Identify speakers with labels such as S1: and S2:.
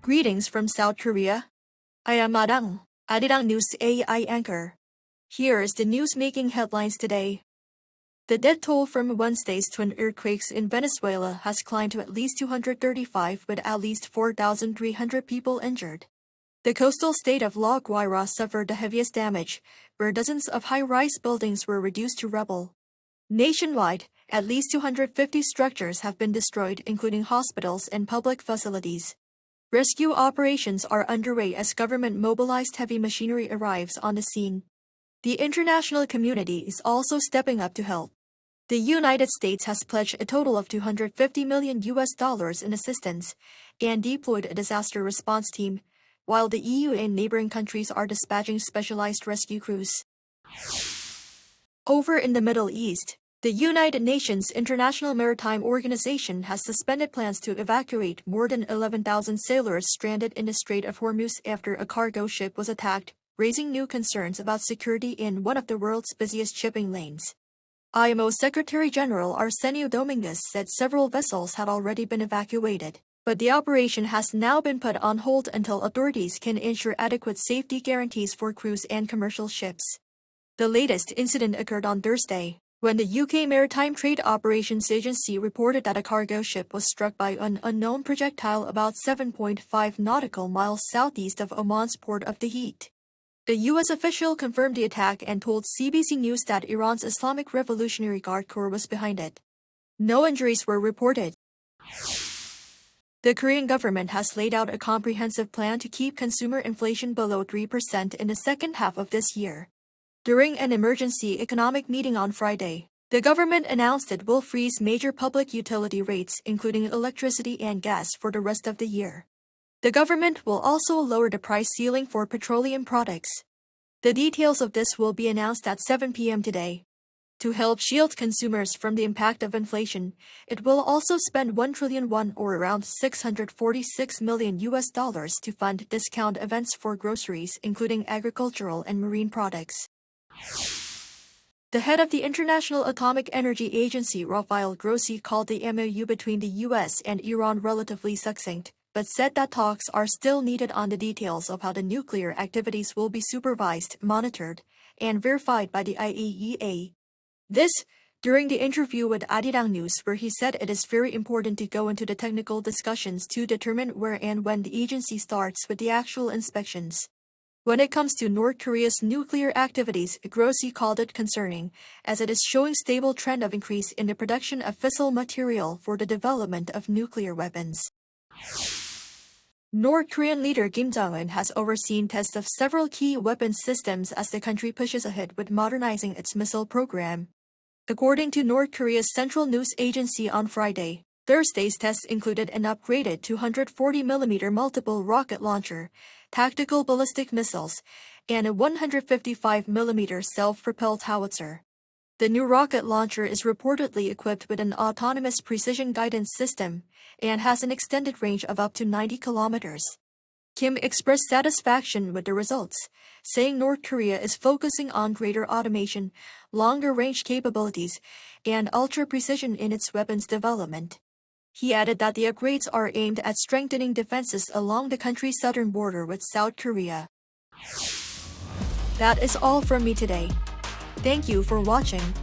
S1: Greetings from South Korea. I am Arirang News AI anchor. Here is the news making headlines today. The death toll from Wednesday's twin earthquakes in Venezuela has climbed to at least 235, with at least 4,300 people injured. The coastal state of La Guaira suffered the heaviest damage, where dozens of high-rise buildings were reduced to rubble. Nationwide, at least 250 structures have been destroyed, including hospitals and public facilities. Rescue operations are underway as government-mobilized heavy machinery arrives on the scene. The international community is also stepping up to help. The United States has pledged a total of $250 million in assistance and deployed a disaster response team, while the EU and neighboring countries are dispatching specialized rescue crews. Over in the Middle East, the United Nations International Maritime Organization has suspended plans to evacuate more than 11,000 sailors stranded in the Strait of Hormuz after a cargo ship was attacked, raising new concerns about security in one of the world's busiest shipping lanes. IMO Secretary General Arsenio Dominguez said several vessels had already been evacuated, but the operation has now been put on hold until authorities can ensure adequate safety guarantees for crews and commercial ships. The latest incident occurred on Thursday, when the UK Maritime Trade Operations Agency reported that a cargo ship was struck by an unknown projectile about 7.5 nautical miles southeast of Oman's port of Dahit. The U.S. official confirmed the attack and told CBC News that Iran's Islamic Revolutionary Guard Corps was behind it. No injuries were reported. The Korean government has laid out a comprehensive plan to keep consumer inflation below 3% in the second half of this year. During an emergency economic meeting on Friday, the government announced it will freeze major public utility rates, including electricity and gas, for the rest of the year. The government will also lower the price ceiling for petroleum products. The details of this will be announced at 7 p.m. today. To help shield consumers from the impact of inflation, it will also spend 1 trillion won, or around $646 million to fund discount events for groceries, including agricultural and marine products. The head of the International Atomic Energy Agency, Grossi, called the MOU between the U.S. and Iran relatively succinct, but said that talks are still needed on the details of how the nuclear activities will be supervised, monitored, and verified by the IAEA. This, during the interview with Arirang News, where he said it is very important to go into the technical discussions to determine where and when the agency starts with the actual inspections. When it comes to North Korea's nuclear activities, Grossi called it concerning, as it is showing stable trend of increase in the production of fissile material for the development of nuclear weapons. North Korean leader Kim Jong-un has overseen tests of several key weapons systems as the country pushes ahead with modernizing its missile program. According to North Korea's Central News Agency on Friday, Thursday's tests included an upgraded 240mm multiple rocket launcher, tactical ballistic missiles, and a 155mm self-propelled howitzer. The new rocket launcher is reportedly equipped with an autonomous precision guidance system and has an extended range of up to 90 kilometers. Kim expressed satisfaction with the results, saying North Korea is focusing on greater automation, longer range capabilities, and ultra-precision in its weapons development. He added that the upgrades are aimed at strengthening defenses along the country's southern border with South Korea. That is all from me today. Thank you for watching.